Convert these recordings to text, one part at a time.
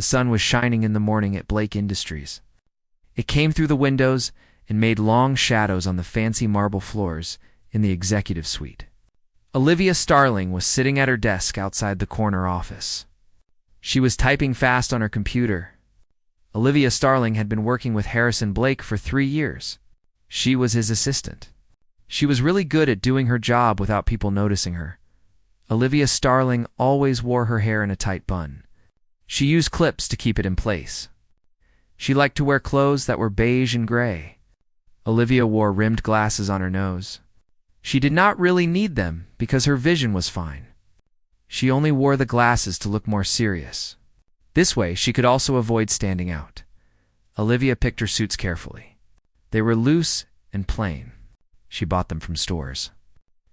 The sun was shining in the morning at Blake Industries. It came through the windows and made long shadows on the fancy marble floors in the executive suite. Olivia Starling was sitting at her desk outside the corner office. She was typing fast on her computer. Olivia Starling had been working with Harrison Blake for 3 years. She was his assistant. She was really good at doing her job without people noticing her. Olivia Starling always wore her hair in a tight bun. She used clips to keep it in place. She liked to wear clothes that were beige and gray. Olivia wore rimmed glasses on her nose. She did not really need them because her vision was fine. She only wore the glasses to look more serious. This way, she could also avoid standing out. Olivia picked her suits carefully. They were loose and plain. She bought them from stores.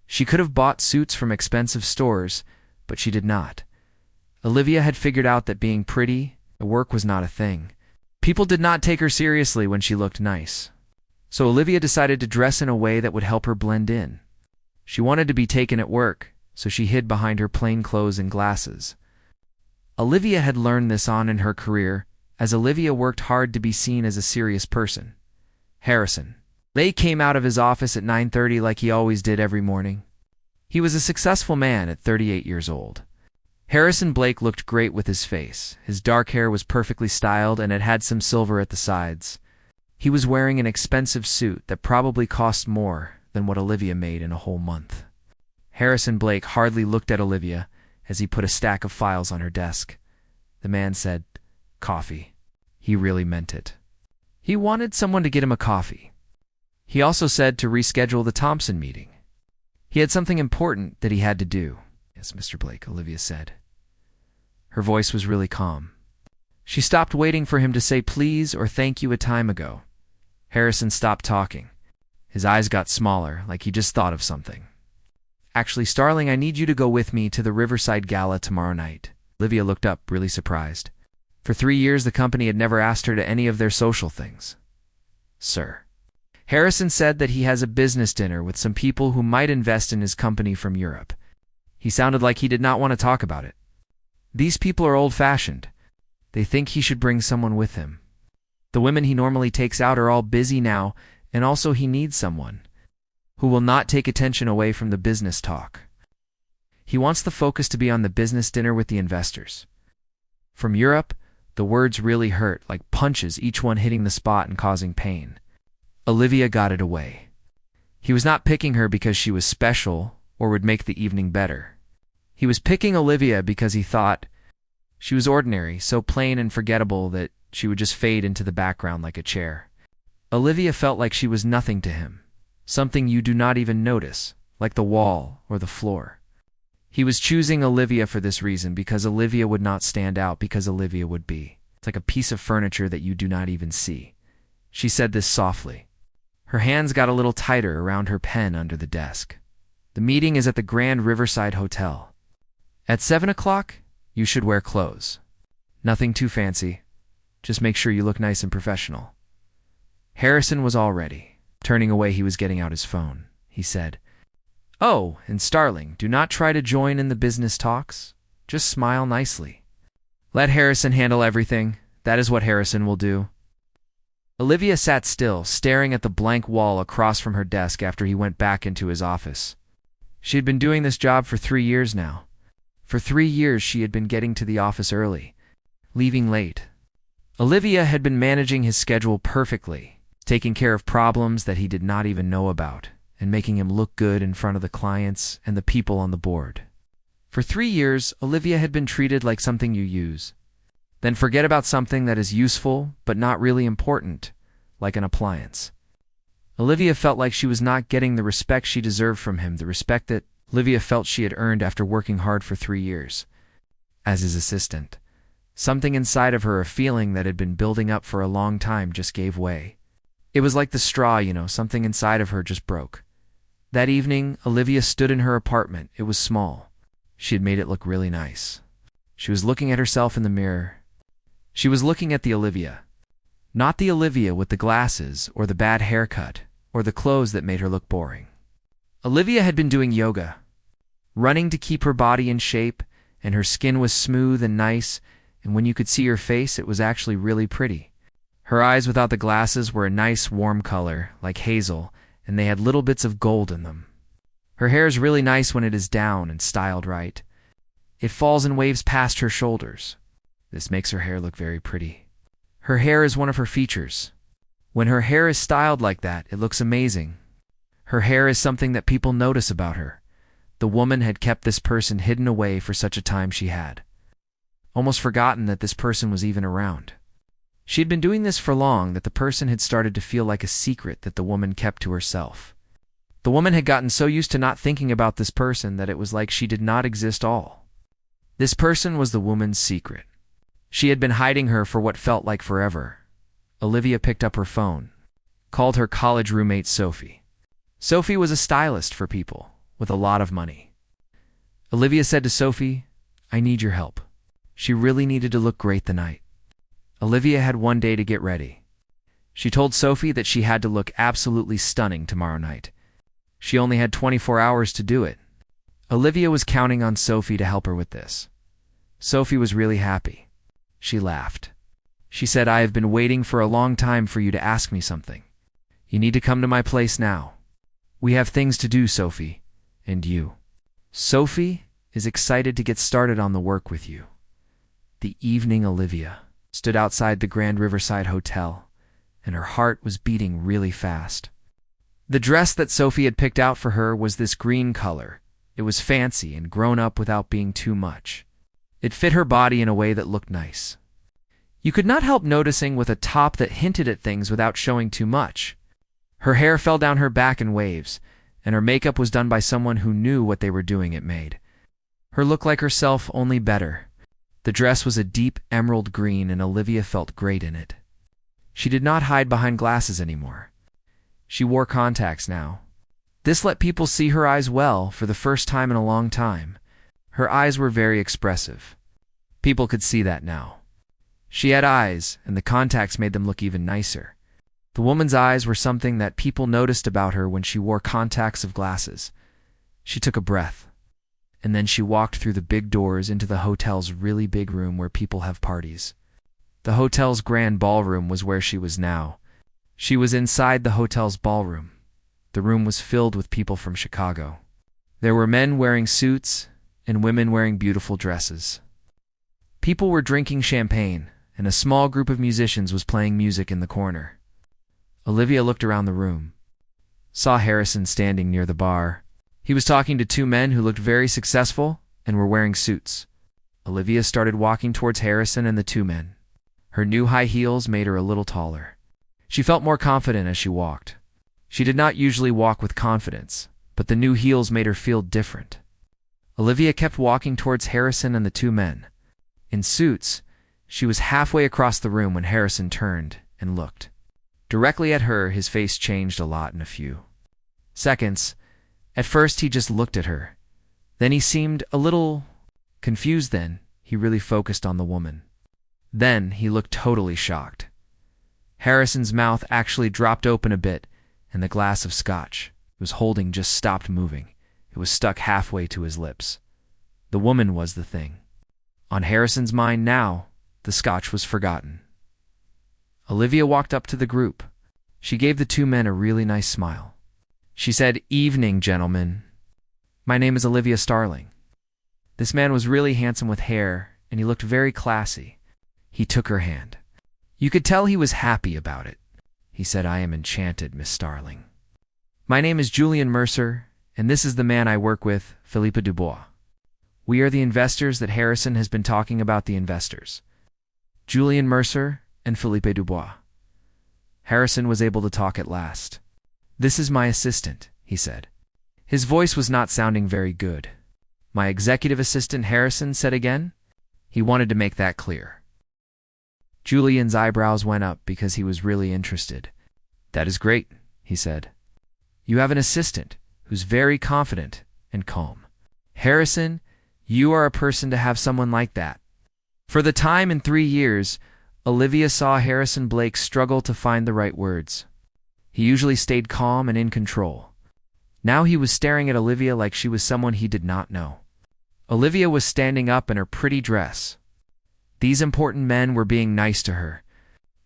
She could have bought suits from expensive stores, but she did not. Olivia had figured out that being pretty at work was not a thing. People did not take her seriously when she looked nice. So Olivia decided to dress in a way that would help her blend in. She wanted to be taken at work, so she hid behind her plain clothes and glasses. Olivia had learned this on in her career, as Olivia worked hard to be seen as a serious person. Harrison Blake came out of his office at 9:30 like he always did every morning. He was a successful man at 38 years old. Harrison Blake looked great with his face. His dark hair was perfectly styled and it had some silver at the sides. He was wearing an expensive suit that probably cost more than what Olivia made in a whole month. Harrison Blake hardly looked at Olivia as he put a stack of files on her desk. The man said, "Coffee." He really meant it. He wanted someone to get him a coffee. He also said to reschedule the Thompson meeting. He had something important that he had to do. "Yes, Mr. Blake," Olivia said. Her voice was really calm. She stopped waiting for him to say please or thank you a time ago. Harrison stopped talking. His eyes got smaller, like he just thought of something. "Actually, Starling, I need you to go with me to the Riverside Gala tomorrow night." Olivia looked up, really surprised. For 3 years, the company had never asked her to any of their social things. "Sir." Harrison said that he has a business dinner with some people who might invest in his company from Europe. He sounded like he did not want to talk about it. These people are old-fashioned. They think he should bring someone with him. The women he normally takes out are all busy now, and also he needs someone who will not take attention away from the business talk. He wants the focus to be on the business dinner with the investors. From Europe, the words really hurt, like punches, each one hitting the spot and causing pain. Olivia got it away. He was not picking her because she was special or would make the evening better. He was picking Olivia because he thought she was ordinary, so plain and forgettable that she would just fade into the background like a chair. Olivia felt like she was nothing to him, something you do not even notice, like the wall or the floor. He was choosing Olivia for this reason, because Olivia would not stand out, because Olivia would be. It's like a piece of furniture that you do not even see. She said this softly. Her hands got a little tighter around her pen under the desk. "The meeting is at the Grand Riverside Hotel. At 7 o'clock, you should wear clothes. Nothing too fancy. Just make sure you look nice and professional." Harrison was all ready. Turning away, he was getting out his phone. He said, "Oh, and Starling, do not try to join in the business talks. Just smile nicely. Let Harrison handle everything. That is what Harrison will do." Olivia sat still, staring at the blank wall across from her desk after he went back into his office. She had been doing this job for 3 years now. For 3 years, she had been getting to the office early, leaving late. Olivia had been managing his schedule perfectly, taking care of problems that he did not even know about, and making him look good in front of the clients and the people on the board. For 3 years, Olivia had been treated like something you use, then forget about something that is useful but not really important, like an appliance. Olivia felt like she was not getting the respect she deserved from him, the respect that Olivia felt she had earned after working hard for 3 years. As his assistant, something inside of her, a feeling that had been building up for a long time, just gave way. It was like the straw, something inside of her just broke. That evening, Olivia stood in her apartment. It was small. She had made it look really nice. She was looking at herself in the mirror. She was looking at the Olivia. Not the Olivia with the glasses, or the bad haircut, or the clothes that made her look boring. Olivia had been doing yoga, running to keep her body in shape, and her skin was smooth and nice, and when you could see her face, it was actually really pretty. Her eyes without the glasses were a nice warm color, like hazel, and they had little bits of gold in them. Her hair is really nice when it is down and styled right. It falls in waves past her shoulders. This makes her hair look very pretty. Her hair is one of her features. When her hair is styled like that, it looks amazing. Her hair is something that people notice about her. The woman had kept this person hidden away for such a time she had. Almost forgotten that this person was even around. She had been doing this for long that the person had started to feel like a secret that the woman kept to herself. The woman had gotten so used to not thinking about this person that it was like she did not exist all. This person was the woman's secret. She had been hiding her for what felt like forever. Olivia picked up her phone, called her college roommate Sophie. Sophie was a stylist for people with a lot of money. Olivia said to Sophie, "I need your help." She really needed to look great the night. Olivia had one day to get ready. She told Sophie that she had to look absolutely stunning tomorrow night. She only had 24 hours to do it. Olivia was counting on Sophie to help her with this. Sophie was really happy. She laughed. She said, "I have been waiting for a long time for you to ask me something. You need to come to my place now. We have things to do, Sophie, and you." Sophie is excited to get started on the work with you. The evening Olivia stood outside the Grand Riverside Hotel, and her heart was beating really fast. The dress that Sophie had picked out for her was this green color. It was fancy and grown up without being too much. It fit her body in a way that looked nice. You could not help noticing with a top that hinted at things without showing too much. Her hair fell down her back in waves, and her makeup was done by someone who knew what they were doing. It made her look like herself, only better. The dress was a deep emerald green, and Olivia felt great in it. She did not hide behind glasses anymore. She wore contacts now. This let people see her eyes well for the first time in a long time. Her eyes were very expressive. People could see that now. She had eyes, and the contacts made them look even nicer. The woman's eyes were something that people noticed about her when she wore contacts of glasses. She took a breath, and then she walked through the big doors into the hotel's really big room where people have parties. The hotel's grand ballroom was where she was now. She was inside the hotel's ballroom. The room was filled with people from Chicago. There were men wearing suits and women wearing beautiful dresses. People were drinking champagne, and a small group of musicians was playing music in the corner. Olivia looked around the room, saw Harrison standing near the bar. He was talking to two men who looked very successful and were wearing suits. Olivia started walking towards Harrison and the two men. Her new high heels made her a little taller. She felt more confident as she walked. She did not usually walk with confidence, but the new heels made her feel different. Olivia kept walking towards Harrison and the two men. In suits, she was halfway across the room when Harrison turned and looked. Directly at her, his face changed a lot in a few seconds. At first, he just looked at her. Then he seemed a little confused. Then he really focused on the woman. Then he looked totally shocked. Harrison's mouth actually dropped open a bit, and the glass of scotch he was holding just stopped moving. It was stuck halfway to his lips. The woman was the thing. On Harrison's mind now, the scotch was forgotten. Olivia walked up to the group. She gave the two men a really nice smile. She said, "Evening, gentlemen. My name is Olivia Starling." This man was really handsome with hair, and he looked very classy. He took her hand. You could tell he was happy about it. He said, "I am enchanted, Miss Starling. My name is Julian Mercer, and this is the man I work with, Philippe Dubois. We are the investors that Harrison has been talking about, the investors. Julian Mercer and Philippe Dubois." Harrison was able to talk at last. "This is my assistant," he said. His voice was not sounding very good. "My executive assistant," Harrison said again. He wanted to make that clear. Julian's eyebrows went up because he was really interested. "That is great," he said. "You have an assistant who's very confident and calm. Harrison, you are a person to have someone like that." For the time in 3 years, Olivia saw Harrison Blake struggle to find the right words. He usually stayed calm and in control. Now he was staring at Olivia like she was someone he did not know. Olivia was standing up in her pretty dress. These important men were being nice to her.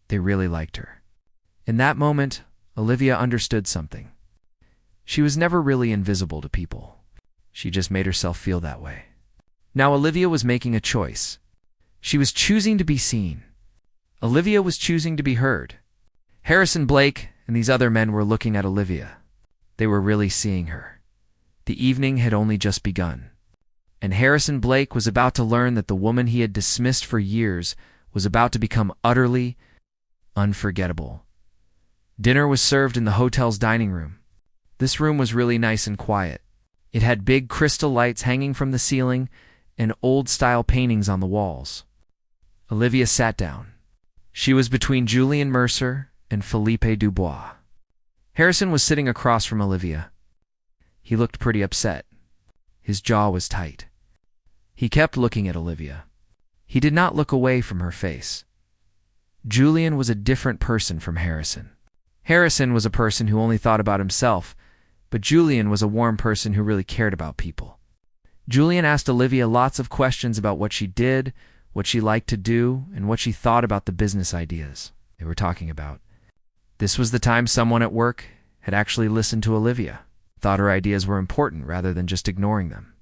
They really liked her. In that moment, Olivia understood something. She was never really invisible to people. She just made herself feel that way. Now Olivia was making a choice. She was choosing to be seen. Olivia was choosing to be heard. Harrison Blake and these other men were looking at Olivia. They were really seeing her. The evening had only just begun. And Harrison Blake was about to learn that the woman he had dismissed for years was about to become utterly unforgettable. Dinner was served in the hotel's dining room. This room was really nice and quiet. It had big crystal lights hanging from the ceiling and old-style paintings on the walls. Olivia sat down. She was between Julian Mercer and Philippe Dubois. Harrison was sitting across from Olivia. He looked pretty upset. His jaw was tight. He kept looking at Olivia. He did not look away from her face. Julian was a different person from Harrison. Harrison was a person who only thought about himself, but Julian was a warm person who really cared about people. Julian asked Olivia lots of questions about what she did, what she liked to do, and what she thought about the business ideas they were talking about. This was the time someone at work had actually listened to Olivia, thought her ideas were important rather than just ignoring them.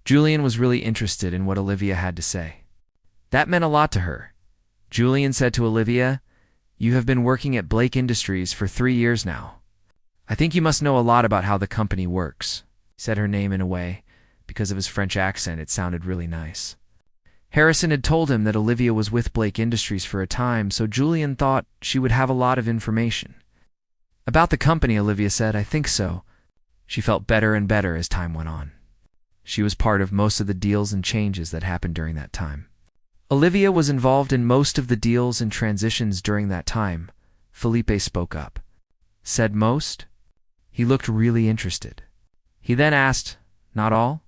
Julian was really interested in what Olivia had to say. That meant a lot to her. Julian said to Olivia, "You have been working at Blake Industries for 3 years now. I think you must know a lot about how the company works." He said her name in a way. Because of his French accent, it sounded really nice. Harrison had told him that Olivia was with Blake Industries for a time, so Julian thought she would have a lot of information. About the company, Olivia said, "I think so." She felt better and better as time went on. She was part of most of the deals and changes that happened during that time. Olivia was involved in most of the deals and transitions during that time. Philippe spoke up. Said most? He looked really interested. He then asked, "Not all?"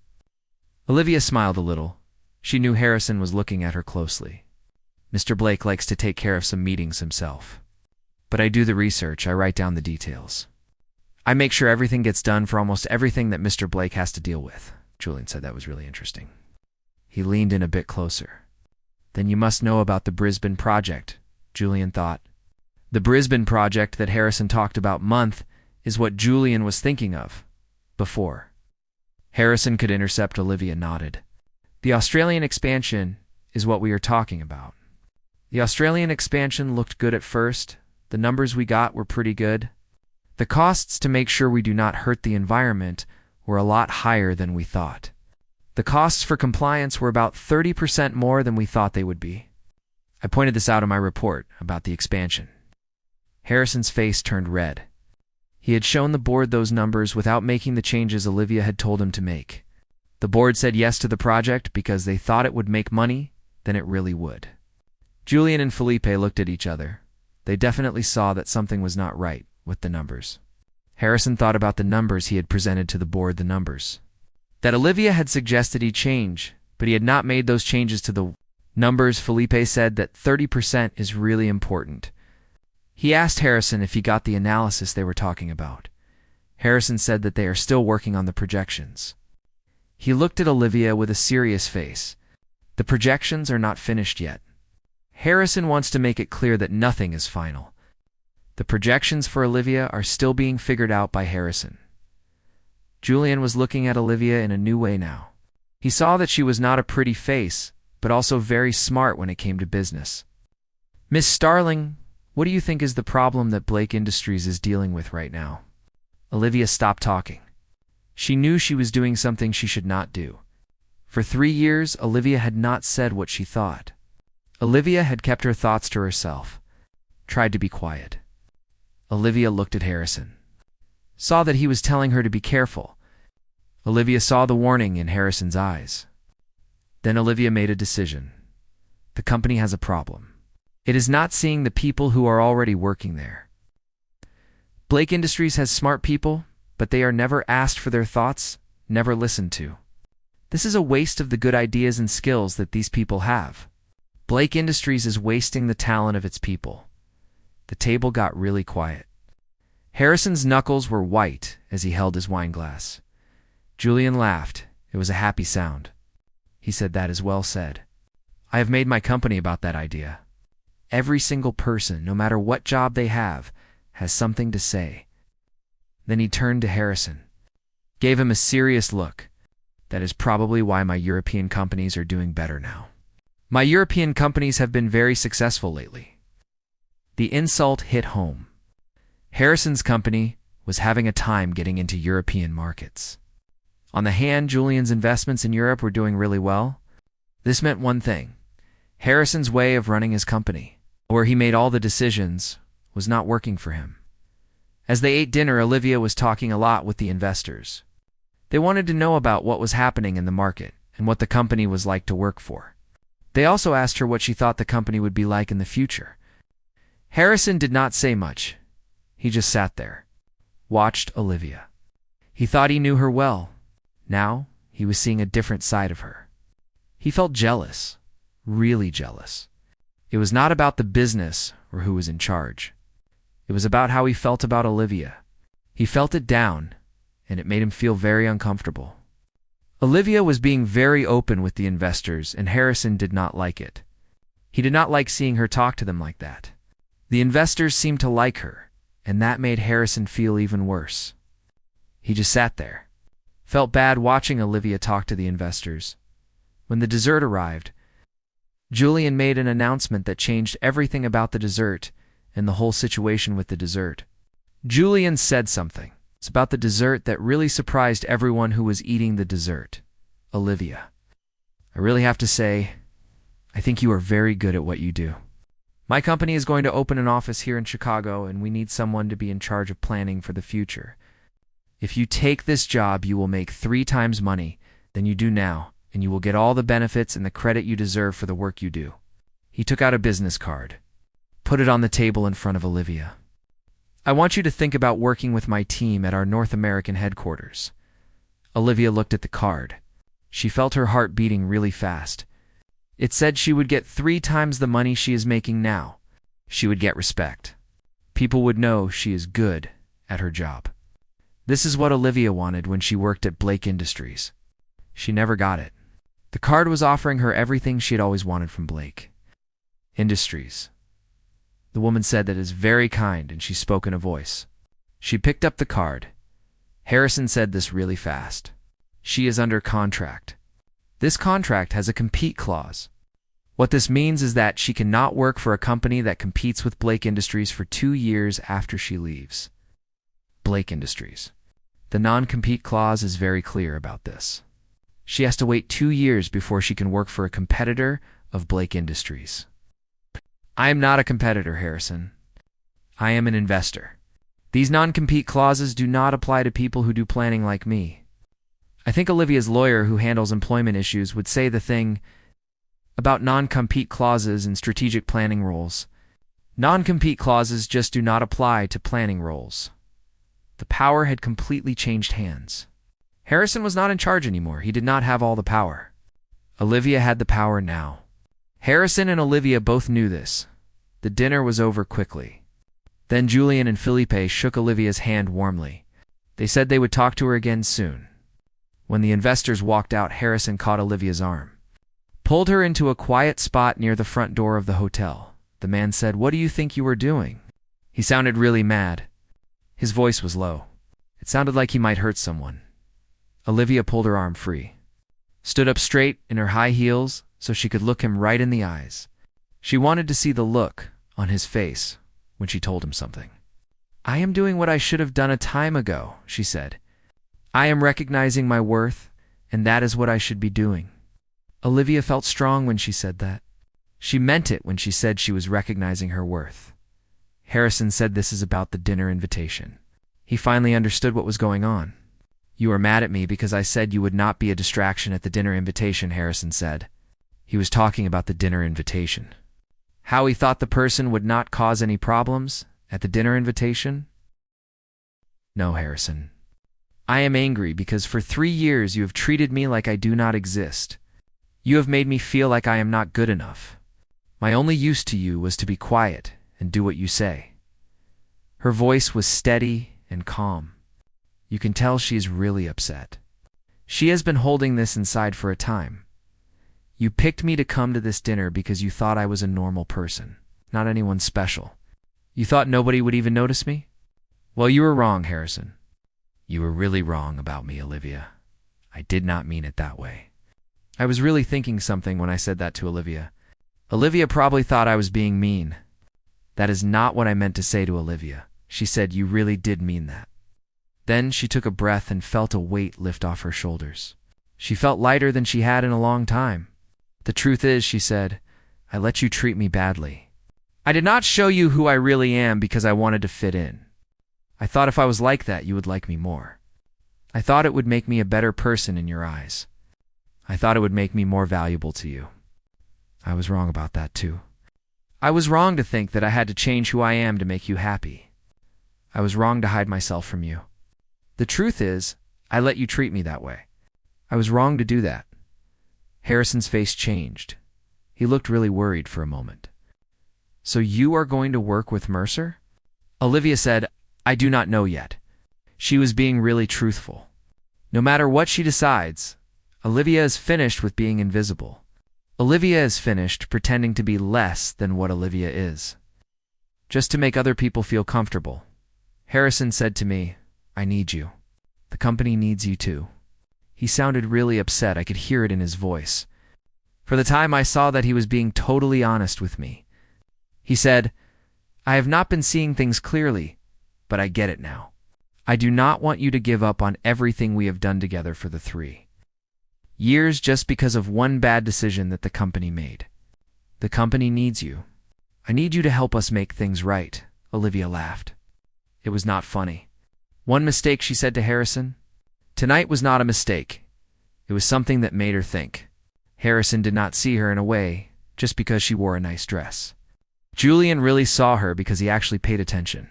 Olivia smiled a little. She knew Harrison was looking at her closely. Mr. Blake likes to take care of some meetings himself. But I do the research, I write down the details. I make sure everything gets done for almost everything that Mr. Blake has to deal with. Julian said that was really interesting. He leaned in a bit closer. Then you must know about the Brisbane project, Julian thought. The Brisbane project that Harrison talked about month is what Julian was thinking of before. Harrison could intercept. Olivia nodded. The Australian expansion is what we are talking about. The Australian expansion looked good at first. The numbers we got were pretty good. The costs to make sure we do not hurt the environment were a lot higher than we thought. The costs for compliance were about 30% more than we thought they would be. I pointed this out in my report about the expansion. Harrison's face turned red. He had shown the board those numbers without making the changes Olivia had told him to make. The board said yes to the project because they thought it would make money than it really would. Julian and Philippe looked at each other. They definitely saw that something was not right with the numbers. Harrison thought about the numbers he had presented to the board, the numbers that Olivia had suggested he change, but he had not made those changes to the numbers. Philippe said that 30% is really important. He asked Harrison if he got the analysis they were talking about. Harrison said that they are still working on the projections. He looked at Olivia with a serious face. The projections are not finished yet. Harrison wants to make it clear that nothing is final. The projections for Olivia are still being figured out by Harrison. Julian was looking at Olivia in a new way now. He saw that she was not a pretty face, but also very smart when it came to business. "Miss Starling, what do you think is the problem that Blake Industries is dealing with right now?" Olivia stopped talking. She knew she was doing something she should not do. For 3 years, Olivia had not said what she thought. Olivia had kept her thoughts to herself, tried to be quiet. Olivia looked at Harrison, saw that he was telling her to be careful. Olivia saw the warning in Harrison's eyes. Then Olivia made a decision. The company has a problem. It is not seeing the people who are already working there. Blake Industries has smart people, but they are never asked for their thoughts, never listened to. This is a waste of the good ideas and skills that these people have. Blake Industries is wasting the talent of its people. The table got really quiet. Harrison's knuckles were white as he held his wine glass. Julian laughed. It was a happy sound. He said, "That is well said." I have made my company about that idea. Every single person, no matter what job they have, has something to say. Then he turned to Harrison, gave him a serious look. That is probably why my European companies are doing better now. My European companies have been very successful lately. The insult hit home. Harrison's company was having a time getting into European markets. On the hand, Julian's investments in Europe were doing really well. This meant one thing. Harrison's way of running his company, where he made all the decisions, was not working for him. As they ate dinner, Olivia was talking a lot with the investors. They wanted to know about what was happening in the market and what the company was like to work for. They also asked her what she thought the company would be like in the future. Harrison did not say much. He just sat there, watched Olivia. He thought he knew her well. Now, he was seeing a different side of her. He felt jealous, really jealous. It was not about the business or who was in charge. It was about how he felt about Olivia. He felt it down, and it made him feel very uncomfortable. Olivia was being very open with the investors, and Harrison did not like it. He did not like seeing her talk to them like that. The investors seemed to like her, and that made Harrison feel even worse. He just sat there, felt bad watching Olivia talk to the investors. When the dessert arrived, Julian made an announcement that changed everything about the dessert and the whole situation with the dessert. Julian said something. It's about the dessert that really surprised everyone who was eating the dessert. Olivia, I really have to say, I think you are very good at what you do. My company is going to open an office here in Chicago, and we need someone to be in charge of planning for the future. If you take this job, you will make 3 times money than you do now, and you will get all the benefits and the credit you deserve for the work you do. He took out a business card, put it on the table in front of Olivia. I want you to think about working with my team at our North American headquarters. Olivia looked at the card. She felt her heart beating really fast. It said she would get 3 times the money she is making now. She would get respect. People would know she is good at her job. This is what Olivia wanted when she worked at Blake Industries. She never got it. The card was offering her everything she had always wanted from Blake Industries. The woman said that is very kind, and she spoke in a voice. She picked up the card. Harrison said this really fast. She is under contract. This contract has a compete clause. What this means is that she cannot work for a company that competes with Blake Industries for 2 years after she leaves Blake Industries. The non-compete clause is very clear about this. She has to wait 2 years before she can work for a competitor of Blake Industries. I am not a competitor, Harrison. I am an investor. These non-compete clauses do not apply to people who do planning like me. I think Olivia's lawyer who handles employment issues would say the thing about non-compete clauses and strategic planning roles. Non-compete clauses just do not apply to planning roles. The power had completely changed hands. Harrison was not in charge anymore. He did not have all the power. Olivia had the power now. Harrison and Olivia both knew this. The dinner was over quickly. Then Julian and Felipe shook Olivia's hand warmly. They said they would talk to her again soon. When the investors walked out, Harrison caught Olivia's arm, pulled her into a quiet spot near the front door of the hotel. The man said, "What do you think you were doing?" He sounded really mad. His voice was low. It sounded like he might hurt someone. Olivia pulled her arm free, stood up straight in her high heels so she could look him right in the eyes. She wanted to see the look on his face when she told him something. "I am doing what I should have done a time ago," she said. "I am recognizing my worth, and that is what I should be doing." Olivia felt strong when she said that. She meant it when she said she was recognizing her worth. Harrison said this is about the dinner invitation. He finally understood what was going on. "You are mad at me because I said you would not be a distraction at the dinner invitation," Harrison said. He was talking about the dinner invitation. How he thought the person would not cause any problems at the dinner invitation? No, Harrison. I am angry because for 3 years you have treated me like I do not exist. You have made me feel like I am not good enough. My only use to you was to be quiet and do what you say. Her voice was steady and calm. You can tell she is really upset. She has been holding this inside for a time. You picked me to come to this dinner because you thought I was a normal person, not anyone special. You thought nobody would even notice me? Well, you were wrong, Harrison. You were really wrong about me, Olivia. I did not mean it that way. I was really thinking something when I said that to Olivia. Olivia probably thought I was being mean. That is not what I meant to say to Olivia. She said, you really did mean that. Then she took a breath and felt a weight lift off her shoulders. She felt lighter than she had in a long time. The truth is, she said, I let you treat me badly. I did not show you who I really am because I wanted to fit in. I thought if I was like that, you would like me more. I thought it would make me a better person in your eyes. I thought it would make me more valuable to you. I was wrong about that too. I was wrong to think that I had to change who I am to make you happy. I was wrong to hide myself from you. The truth is, I let you treat me that way. I was wrong to do that. Harrison's face changed. He looked really worried for a moment. So you are going to work with Mercer? Olivia said, I do not know yet. She was being really truthful. No matter what she decides, Olivia is finished with being invisible. Olivia is finished pretending to be less than what Olivia is. Just to make other people feel comfortable. Harrison said to me, I need you. The company needs you too. He sounded really upset. I could hear it in his voice. For the time I saw that he was being totally honest with me. He said, I have not been seeing things clearly, but I get it now. I do not want you to give up on everything we have done together for the 3 years just because of one bad decision that the company made. The company needs you. I need you to help us make things right, Olivia laughed. It was not funny. One mistake, she said to Harrison. Tonight was not a mistake. It was something that made her think. Harrison did not see her in a way just because she wore a nice dress. Julian really saw her because he actually paid attention.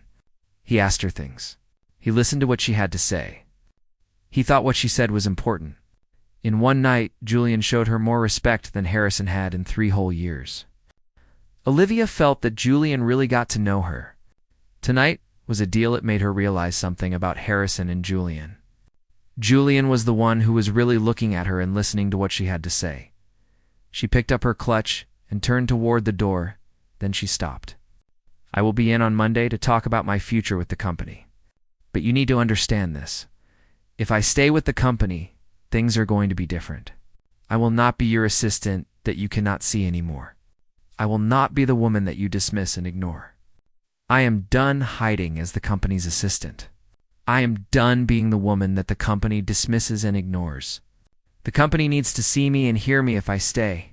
He asked her things. He listened to what she had to say. He thought what she said was important. In one night, Julian showed her more respect than Harrison had in 3 whole years. Olivia felt that Julian really got to know her. Tonight was a deal that made her realize something about Harrison and Julian. Julian was the one who was really looking at her and listening to what she had to say. She picked up her clutch and turned toward the door, then she stopped. I will be in on Monday to talk about my future with the company. But you need to understand this. If I stay with the company, things are going to be different. I will not be your assistant that you cannot see anymore. I will not be the woman that you dismiss and ignore. I am done hiding as the company's assistant. I am done being the woman that the company dismisses and ignores. The company needs to see me and hear me if I stay.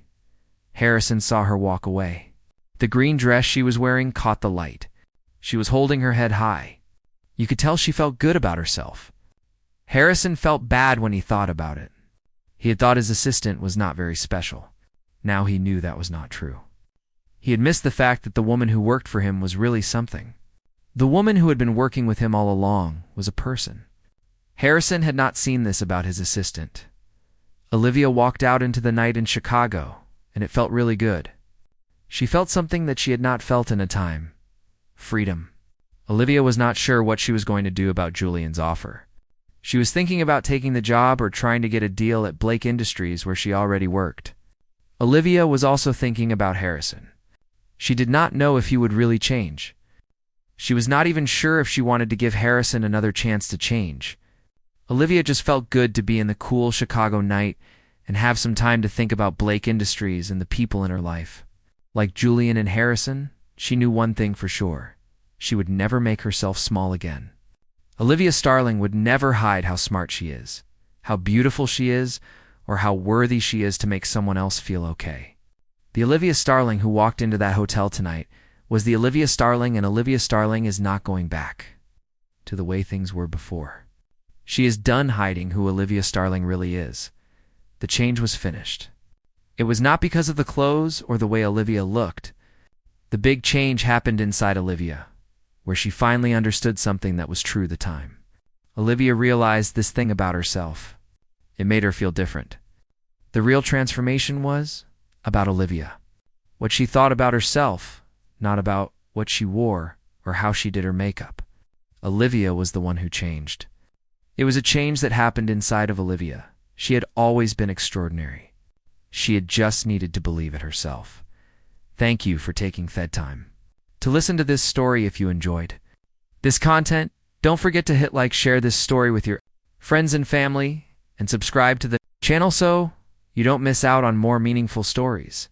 Harrison saw her walk away. The green dress she was wearing caught the light. She was holding her head high. You could tell she felt good about herself. Harrison felt bad when he thought about it. He had thought his assistant was not very special. Now he knew that was not true. He had missed the fact that the woman who worked for him was really something. The woman who had been working with him all along was a person. Harrison had not seen this about his assistant. Olivia walked out into the night in Chicago, and it felt really good. She felt something that she had not felt in a time. Freedom. Olivia was not sure what she was going to do about Julian's offer. She was thinking about taking the job or trying to get a deal at Blake Industries where she already worked. Olivia was also thinking about Harrison. She did not know if he would really change. She was not even sure if she wanted to give Harrison another chance to change. Olivia just felt good to be in the cool Chicago night and have some time to think about Blake Industries and the people in her life. Like Julian and Harrison, she knew one thing for sure. She would never make herself small again. Olivia Starling would never hide how smart she is, how beautiful she is, or how worthy she is to make someone else feel okay. The Olivia Starling who walked into that hotel tonight was the Olivia Starling, and Olivia Starling is not going back to the way things were before. She is done hiding who Olivia Starling really is. The change was finished. It was not because of the clothes or the way Olivia looked. The big change happened inside Olivia, where she finally understood something that was true the time. Olivia realized this thing about herself. It made her feel different. The real transformation was about Olivia. What she thought about herself, not about what she wore or how she did her makeup. Olivia was the one who changed. It was a change that happened inside of Olivia. She had always been extraordinary. She had just needed to believe it herself. Thank you for taking Fed time to listen to this story. If you enjoyed this content, don't forget to hit like, share this story with your friends and family, and subscribe to the channel so you don't miss out on more meaningful stories.